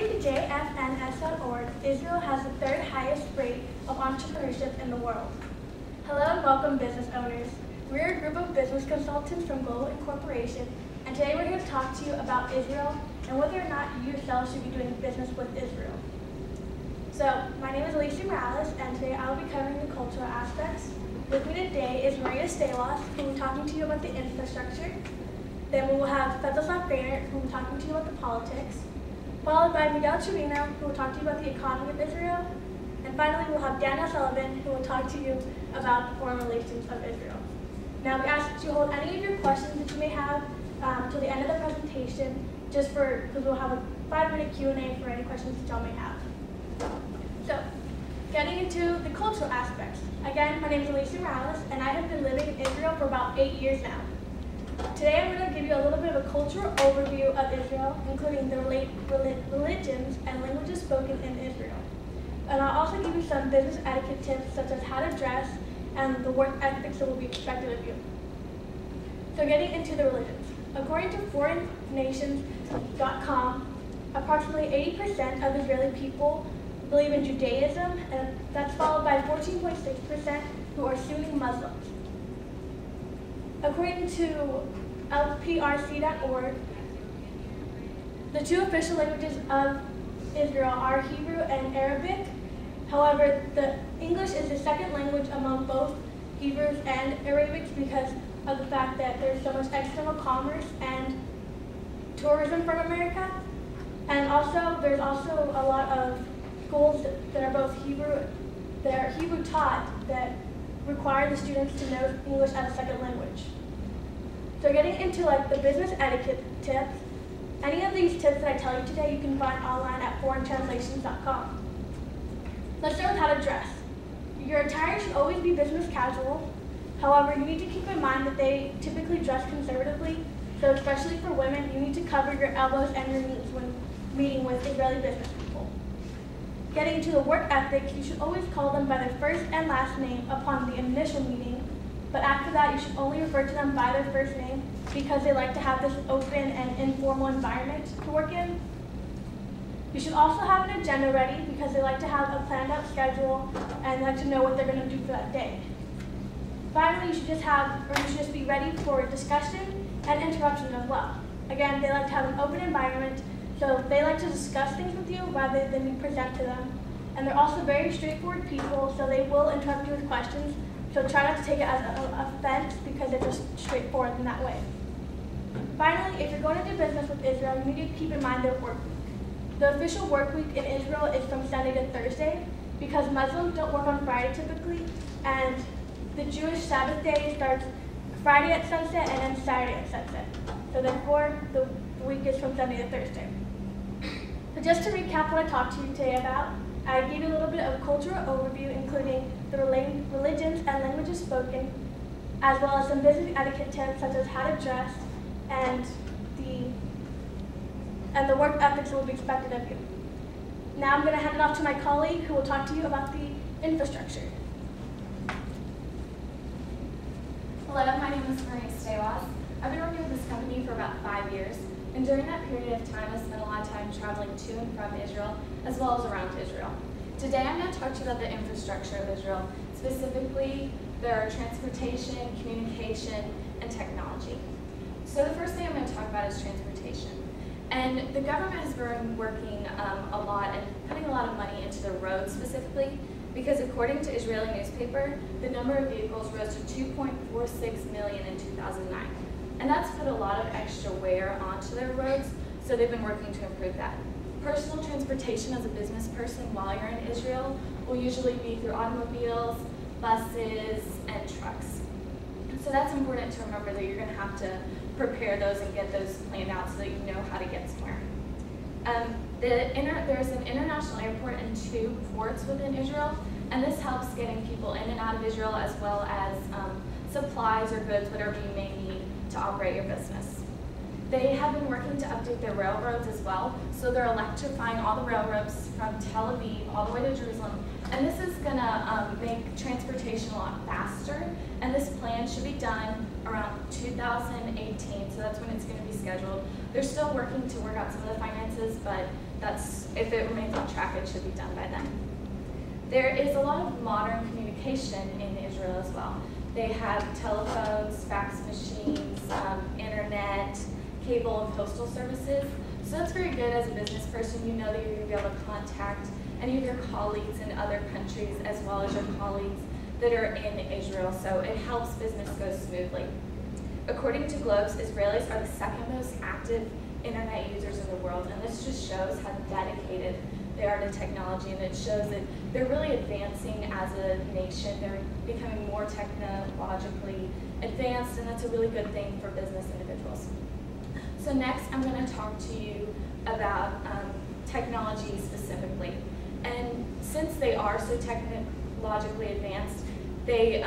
According to JFNS.org, Israel has the third highest rate of entrepreneurship in the world. Hello and welcome, business owners. We're a group of business consultants from Global Incorporation, and today we're here to talk to you about Israel and whether or not you yourself should be doing business with Israel. So, my name is Alicia Morales, and today I will be covering the cultural aspects. With me today is Maria Stelos, who will be talking to you about the infrastructure. Then we will have Fetzelsoft Grainer, who will be talking to you about the politics, followed by Miguel Chirino, who will talk to you about the economy of Israel. And finally, we'll have Daniel Sullivan, who will talk to you about the foreign relations of Israel. Now, we ask that you hold any of your questions that you may have till the end of the presentation, because we'll have a 5-minute Q&A for any questions that y'all may have. So, getting into the cultural aspects. Again, my name is Alicia Morales, and I have been living in Israel for about 8 years now. Today, I'm going to give you a little bit of a cultural overview of Israel, including the religions and languages spoken in Israel. And I'll also give you some business etiquette tips, such as how to dress and the work ethics that will be expected of you. So getting into the religions. According to foreignnations.com, approximately 80% of Israeli people believe in Judaism, and that's followed by 14.6% who are Sunni Muslims. According to LPRC.org, the two official languages of Israel are Hebrew and Arabic. However, the English is the second language among both Hebrews and Arabics because of the fact that there's so much external commerce and tourism from America. And also, there's also a lot of schools that are both Hebrew taught that require the students to know English as a second language. So getting into the business etiquette tips, any of these tips that I tell you today you can find online at foreigntranslations.com. Let's start with how to dress. Your attire should always be business casual. However, you need to keep in mind that they typically dress conservatively, so especially for women, you need to cover your elbows and your knees when meeting with Israeli business people. Getting to the work ethics, you should always call them by their first and last name upon the initial meeting, but after that you should only refer to them by their first name because they like to have this open and informal environment to work in. You should also have an agenda ready because they like to have a planned out schedule and like to know what they're going to do for that day. Finally, you should just be ready for discussion and interruption as well. Again, they like to have an open environment, so they like to discuss things with you rather than you present to them. And they're also very straightforward people, so they will interrupt you with questions. So try not to take it as an offense because they're just straightforward in that way. Finally, if you're going to do business with Israel, you need to keep in mind their work week. The official work week in Israel is from Sunday to Thursday because Muslims don't work on Friday typically, and the Jewish Sabbath day starts Friday at sunset and then Saturday at sunset. So therefore, the week is from Sunday to Thursday. So just to recap what I talked to you today about, I gave you a little bit of a cultural overview, including the religions and languages spoken, as well as some business etiquette tips such as how to dress and the work ethics that will be expected of you. Now I'm going to hand it off to my colleague who will talk to you about the infrastructure. Hello, my name is Maria Stelos. I've been working with this company for about 5 years, and during that period of time, I spent a lot of time traveling to and from Israel, as well as around Israel. Today, I'm going to talk to you about the infrastructure of Israel, specifically their transportation, communication, and technology. So the first thing I'm going to talk about is transportation. And the government has been working a lot and putting a lot of money into the roads specifically, because according to Israeli newspaper, the number of vehicles rose to 2.46 million in 2009. And that's put a lot of extra wear onto their roads, so they've been working to improve that. Personal transportation as a business person while you're in Israel will usually be through automobiles, buses, and trucks. So that's important to remember that you're going to have to prepare those and get those planned out so that you know how to get somewhere. There's an international airport and 2 ports within Israel, and this helps getting people in and out of Israel as well as supplies or goods, whatever you may need to operate your business. They have been working to update their railroads as well, so they're electrifying all the railroads from Tel Aviv all the way to Jerusalem, And this is gonna make transportation a lot faster, and this plan should be done around 2018, so that's when it's gonna be scheduled. They're still working to work out some of the finances, but if it remains on track, it should be done by then. There is a lot of modern communication in Israel as well. They have telephones, fax machines, internet, cable and postal services. So that's very good as a business person. You know that you're going to be able to contact any of your colleagues in other countries as well as your colleagues that are in Israel. So it helps business go smoothly. According to Globes, Israelis are the second most active internet users in the world, and this just shows how dedicated they are to technology, and it shows that they're really advancing as a nation. They're becoming more technologically advanced, and that's a really good thing for business individuals. So next, I'm going to talk to you about technology specifically. And since they are so technologically advanced, they,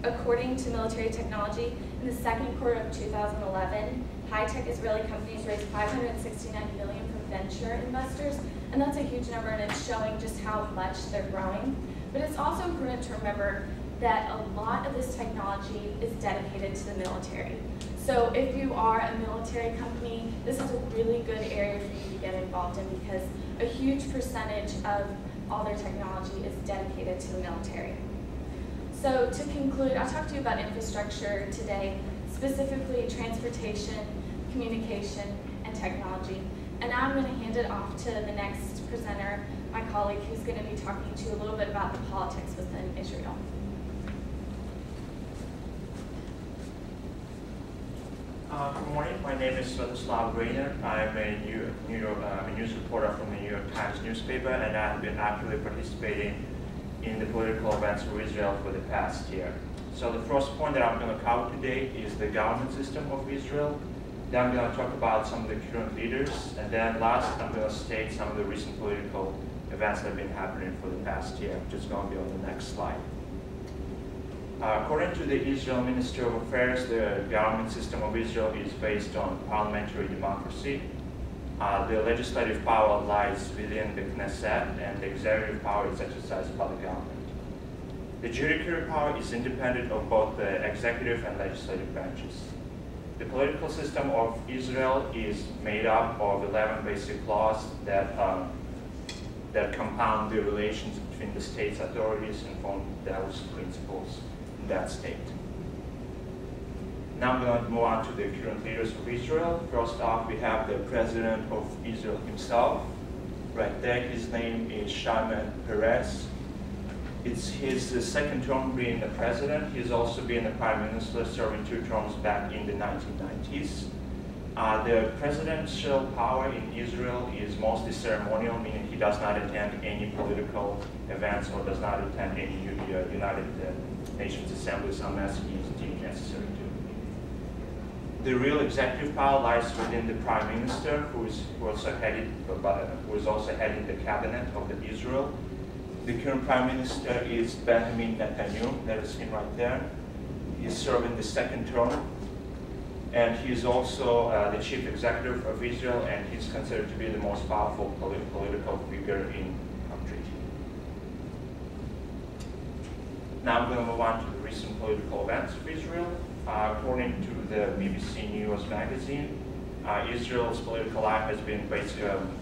according to military technology, in the second quarter of 2011, high-tech Israeli companies raised $569 million from venture investors, and that's a huge number, and it's showing just how much they're growing. But it's also important to remember that a lot of this technology is dedicated to the military. So if you are a military company, this is a really good area for you to get involved in because a huge percentage of all their technology is dedicated to the military. So to conclude, I'll talk to you about infrastructure today, specifically transportation, communication, and technology. And now I'm going to hand it off to the next presenter, my colleague, who's going to be talking to you a little bit about the politics within Israel. Good morning. My name is Svetoslav Greiner. I'm a news reporter from the New York Times newspaper, and I've been actively participating in the political events of Israel for the past year. So the first point that I'm going to cover today is the government system of Israel. Then I'm going to talk about some of the current leaders, and then last I'm going to state some of the recent political events that have been happening for the past year, which is going to be on the next slide. According to the Israel Ministry of Affairs, the government system of Israel is based on parliamentary democracy. The legislative power lies within the Knesset, and the executive power is exercised by the government. The judiciary power is independent of both the executive and legislative branches. The political system of Israel is made up of 11 basic laws that compound the relations between the state's authorities and form those principles in that state. Now I'm going to move on to the current leaders of Israel. First off, we have the president of Israel himself. Right there, his name is Shimon Peres. It's his second term being the president. He's also been the prime minister, serving 2 terms back in the 1990s. The presidential power in Israel is mostly ceremonial, meaning he does not attend any political events or does not attend any United Nations assemblies unless he is deemed necessary to. The real executive power lies within the prime minister, who is also heading the cabinet of Israel. The current prime minister is Benjamin Netanyahu, that is him right there. He's serving the 2nd term. And he's also the chief executive of Israel, and he's considered to be the most powerful political figure in the country. Now I'm going to move on to the recent political events of Israel. According to the BBC News magazine, Israel's political life has been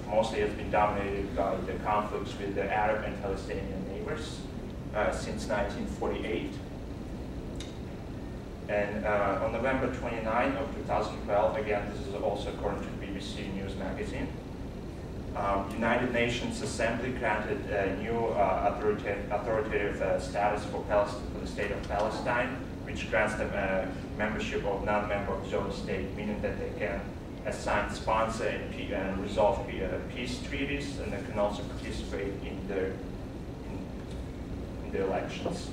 mostly dominated by the conflicts with the Arab and Palestinian neighbors since 1948. And on November 29 of 2012, again, this is also according to BBC News magazine, United Nations Assembly granted a new authoritative status for the state of Palestine, which grants them a membership of non-member observer state, meaning that they can assign, sponsor, and resolve peace treaties, and they can also participate in the elections.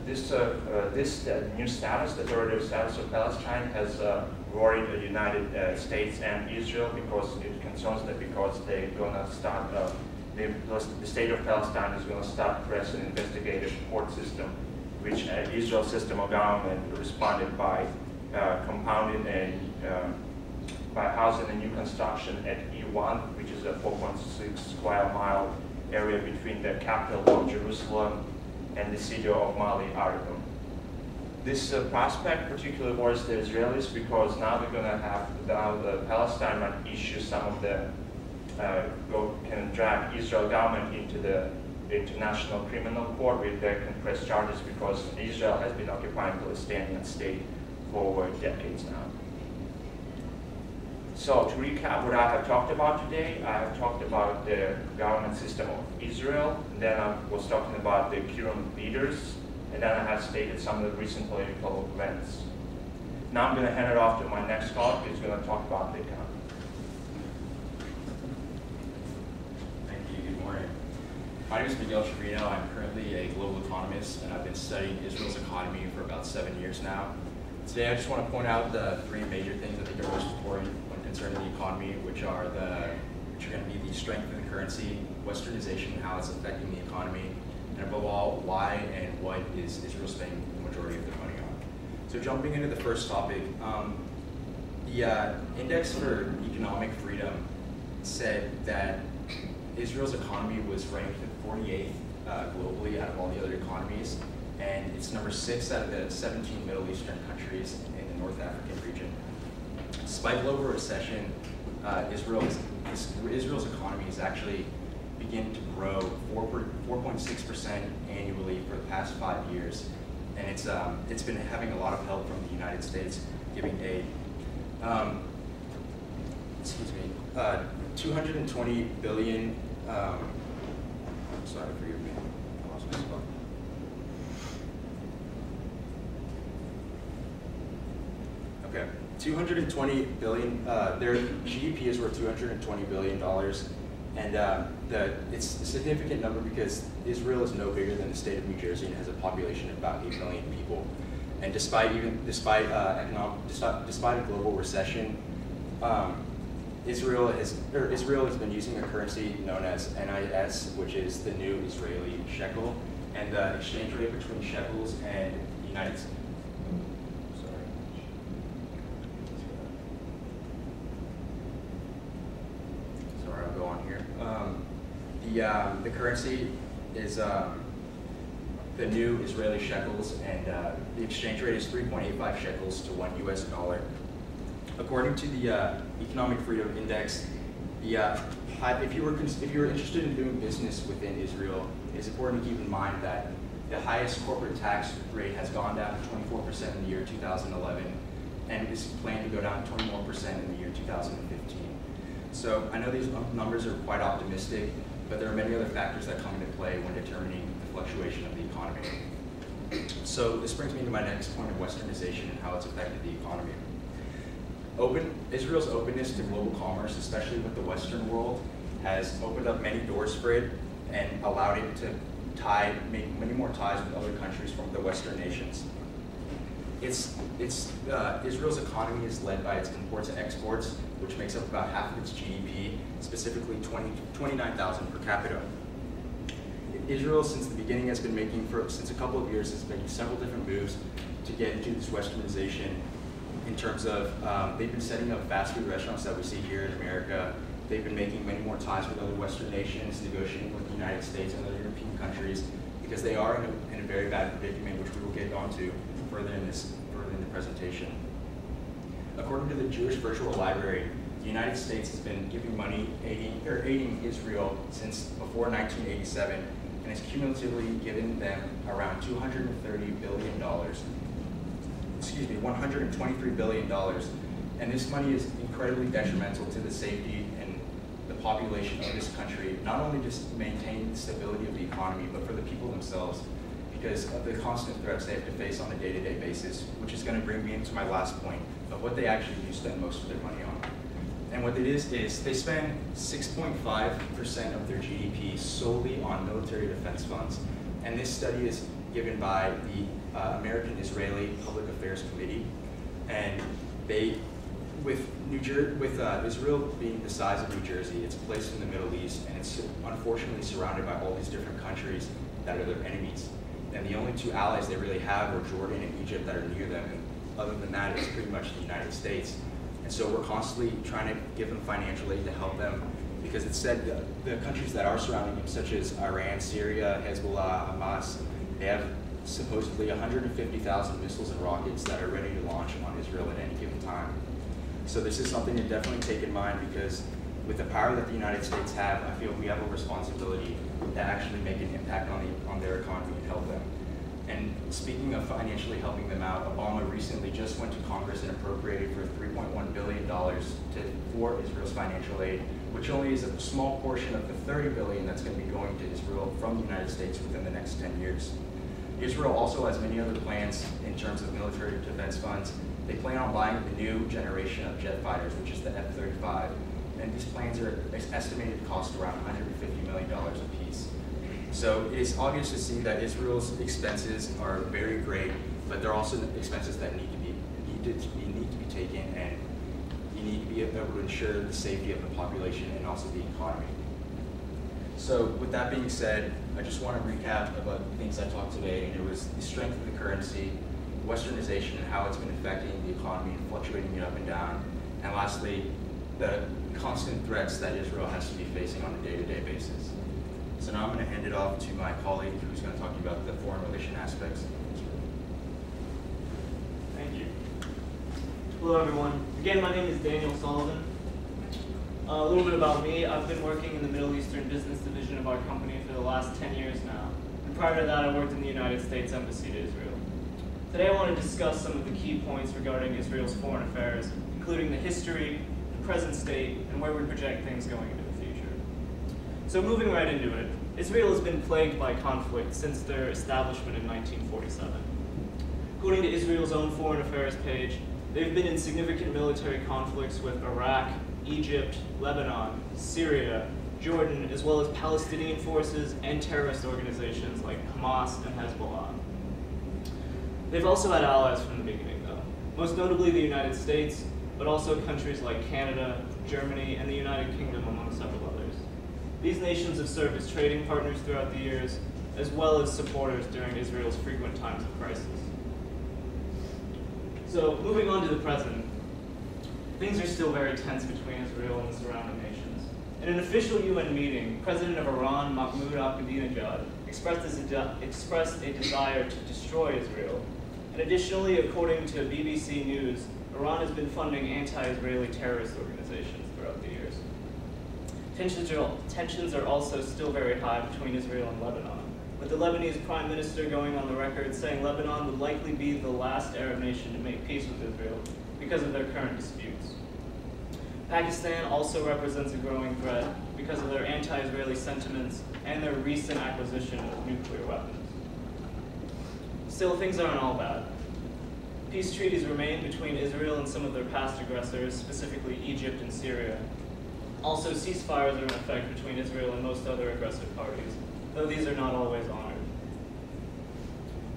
This new status, the authoritative status of Palestine, has worried the United States and Israel because it concerns them because they're going to start, the state of Palestine is going to start press an investigative court system, which Israel's system of government responded by compounding by housing a new construction at E1, which is a 4.6 square mile area between the capital of Jerusalem and the city of Mali, Aragon. This prospect particularly worries the Israelis because now they're going to have, now the Palestine might issue some of the, can drag Israel government into the International Criminal Court where they can press charges because Israel has been occupying Palestinian state for over decades now. So to recap what I have talked about today, I have talked about the government system of Israel, and then I was talking about the current leaders, and then I have stated some of the recent political events. Now I'm going to hand it off to my next colleague who's going to talk about the economy. Thank you. Good morning. My name is Miguel Trevino. I'm currently a global economist, and I've been studying Israel's economy for about 7 years now. Today, I just want to point out the three major things I think are most important when concerning the economy, which are going to be the strength of the currency, westernization, and how it's affecting the economy, and above all, why and what is Israel spending the majority of their money on. So jumping into the first topic, the Index for Economic Freedom said that Israel's economy was ranked 48th globally out of all the other economies, and it's number 6 out of the 17 Middle Eastern countries in the North African region. Despite global recession, Israel's economy is actually beginning to grow 4.6% annually for the past 5 years, and it's been having a lot of help from the United States giving aid. 220 billion. Sorry, forgive me. I lost my spot. Okay, 220 billion. Their GDP is worth $220 billion, and it's a significant number because Israel is no bigger than the state of New Jersey and has a population of about 8 million people. And despite a global recession, Israel has been using a currency known as NIS, which is the new Israeli shekel, and the exchange rate between shekels and United States. Sorry, I'll go on here. The currency is the new Israeli shekels, and the exchange rate is 3.85 shekels to $1 US. According to the Economic Freedom Index, if you were interested in doing business within Israel, it's important to keep in mind that the highest corporate tax rate has gone down to 24% in the year 2011, and is planned to go down to 21% in the year 2015. So I know these numbers are quite optimistic, but there are many other factors that come into play when determining the fluctuation of the economy. So this brings me to my next point of westernization and how it's affected the economy. Israel's openness to global commerce, especially with the Western world, has opened up many doors for it and allowed it to make many more ties with other countries from the Western nations. Israel's economy is led by its imports and exports, which makes up about half of its GDP, specifically $29,000 per capita. Israel, since the beginning, since a couple of years, has made several different moves to get into this westernization. In terms of, they've been setting up fast food restaurants that we see here in America. They've been making many more ties with other Western nations, negotiating with the United States and other European countries, because they are in a very bad predicament, which we will get onto further in the presentation. According to the Jewish Virtual Library, the United States has been giving money, aiding Israel since before 1987, and has cumulatively given them around $230 billion. $123 billion, and this money is incredibly detrimental to the safety and the population of this country, not only just to maintain the stability of the economy, but for the people themselves, because of the constant threats they have to face on a day-to-day basis, which is going to bring me into my last point of what they actually do spend most of their money on. And what it is they spend 6.5% of their GDP solely on military defense funds, and this study is given by the American-Israeli Public Affairs Committee, and with Israel being the size of New Jersey, it's placed in the Middle East, and it's unfortunately surrounded by all these different countries that are their enemies. And the only two allies they really have are Jordan and Egypt that are near them, and other than that, it's pretty much the United States. And And so we're constantly trying to give them financial aid to help them, because it's said the countries that are surrounding them, such as Iran, Syria, Hezbollah, Hamas, they have supposedly 150,000 missiles and rockets that are ready to launch on Israel at any given time. So this is something to definitely take in mind, because with the power that the United States have, I feel we have a responsibility to actually make an impact on their economy and help them. And speaking of financially helping them out, Obama recently just went to Congress and appropriated for $3.1 billion for Israel's financial aid, which only is a small portion of the $30 billion that's going to be going to Israel from the United States within the next 10 years. Israel also has many other plans in terms of military defense funds. They plan on buying the new generation of jet fighters, which is the F-35, and these planes are estimated to cost around $150 million a piece. So it is obvious to see that Israel's expenses are very great, but they're also expenses that need to be taken, and you need to be able to ensure the safety of the population and also the economy. So with that being said, I just want to recap about the things I talked today, and it was the strength of the currency, westernization and how it's been affecting the economy and fluctuating it up and down, and lastly, the constant threats that Israel has to be facing on a day-to-day basis. So now I'm going to hand it off to my colleague who's going to talk to you about the foreign relation aspects of Israel. Thank you. Hello everyone. Again, my name is Daniel Sullivan. A little bit about me. I've been working in the Middle Eastern business division of our company for the last 10 years now. And prior to that, I worked in the United States Embassy to Israel. Today I want to discuss some of the key points regarding Israel's foreign affairs, including the history, the present state, and where we project things going into the future. So moving right into it, Israel has been plagued by conflict since their establishment in 1947. According to Israel's own foreign affairs page, they've been in significant military conflicts with Iraq, Egypt, Lebanon, Syria, Jordan, as well as Palestinian forces and terrorist organizations like Hamas and Hezbollah. They've also had allies from the beginning, though, most notably the United States, but also countries like Canada, Germany, and the United Kingdom, among several others. These nations have served as trading partners throughout the years, as well as supporters during Israel's frequent times of crisis. So, moving on to the present, things are still very tense between Israel and the surrounding nations. In an official UN meeting, President of Iran, Mahmoud Ahmadinejad, expressed a desire to destroy Israel. And additionally, according to BBC News, Iran has been funding anti-Israeli terrorist organizations throughout the years. Tensions are also still very high between Israel and Lebanon, with the Lebanese Prime Minister going on the record saying Lebanon would likely be the last Arab nation to make peace with Israel because of their current disputes. Pakistan also represents a growing threat because of their anti-Israeli sentiments and their recent acquisition of nuclear weapons. Still, things aren't all bad. Peace treaties remain between Israel and some of their past aggressors, specifically Egypt and Syria. Also, ceasefires are in effect between Israel and most other aggressive parties, though these are not always honored.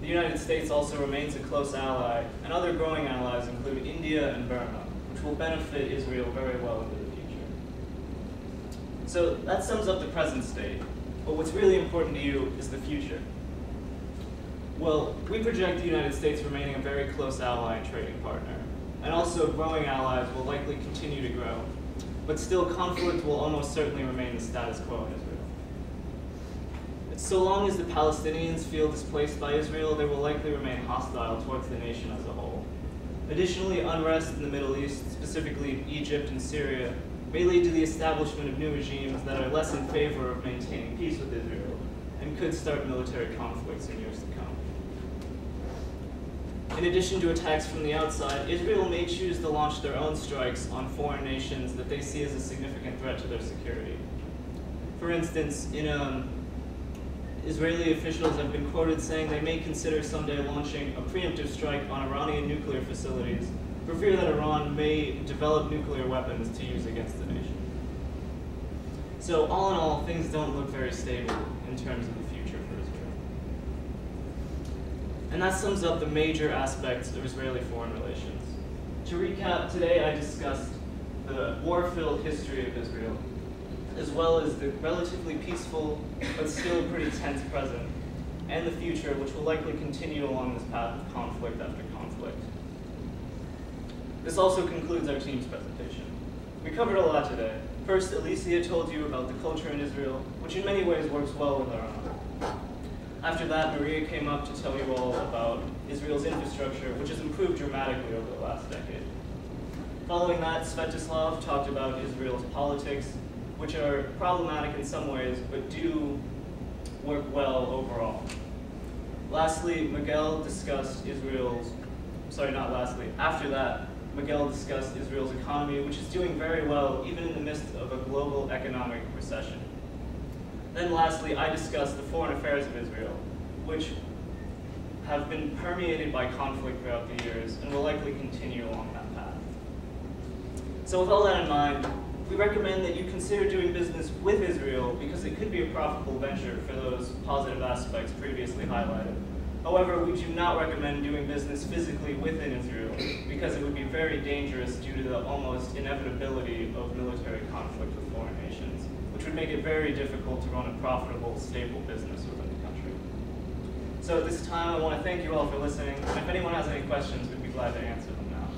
The United States also remains a close ally, and other growing allies include India and Burma, which will benefit Israel very well into the future. So that sums up the present state, but what's really important to you is the future. Well, we project the United States remaining a very close ally and trading partner, and also growing allies will likely continue to grow, but still conflict will almost certainly remain the status quo in Israel. So long as the Palestinians feel displaced by Israel, they will likely remain hostile towards the nation as a whole. Additionally, unrest in the Middle East, specifically Egypt and Syria, may lead to the establishment of new regimes that are less in favor of maintaining peace with Israel, and could start military conflicts in years to come. In addition to attacks from the outside, Israel may choose to launch their own strikes on foreign nations that they see as a significant threat to their security. For instance, Israeli officials have been quoted saying they may consider someday launching a preemptive strike on Iranian nuclear facilities for fear that Iran may develop nuclear weapons to use against the nation. So all in all, things don't look very stable in terms of the future for Israel. And that sums up the major aspects of Israeli foreign relations. To recap, today I discussed the war-filled history of Israel, as well as the relatively peaceful but still pretty tense present, and the future, which will likely continue along this path of conflict after conflict. This also concludes our team's presentation. We covered a lot today. First, Alicia told you about the culture in Israel, which in many ways works well with our own. After that, Maria came up to tell you all about Israel's infrastructure, which has improved dramatically over the last decade. Following that, Svetoslav talked about Israel's politics, which are problematic in some ways, but do work well overall. Lastly, after that, Miguel discussed Israel's economy, which is doing very well even in the midst of a global economic recession. Then lastly, I discussed the foreign affairs of Israel, which have been permeated by conflict throughout the years and will likely continue along that path. So with all that in mind, we recommend that you consider doing business with Israel because it could be a profitable venture for those positive aspects previously highlighted. However, we do not recommend doing business physically within Israel because it would be very dangerous due to the almost inevitability of military conflict with foreign nations, which would make it very difficult to run a profitable, stable business within the country. So at this time, I want to thank you all for listening, and if anyone has any questions, we'd be glad to answer them now.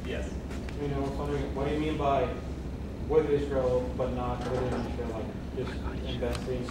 Yes? I was wondering, what do you mean by with Israel, but not within Israel, like just investing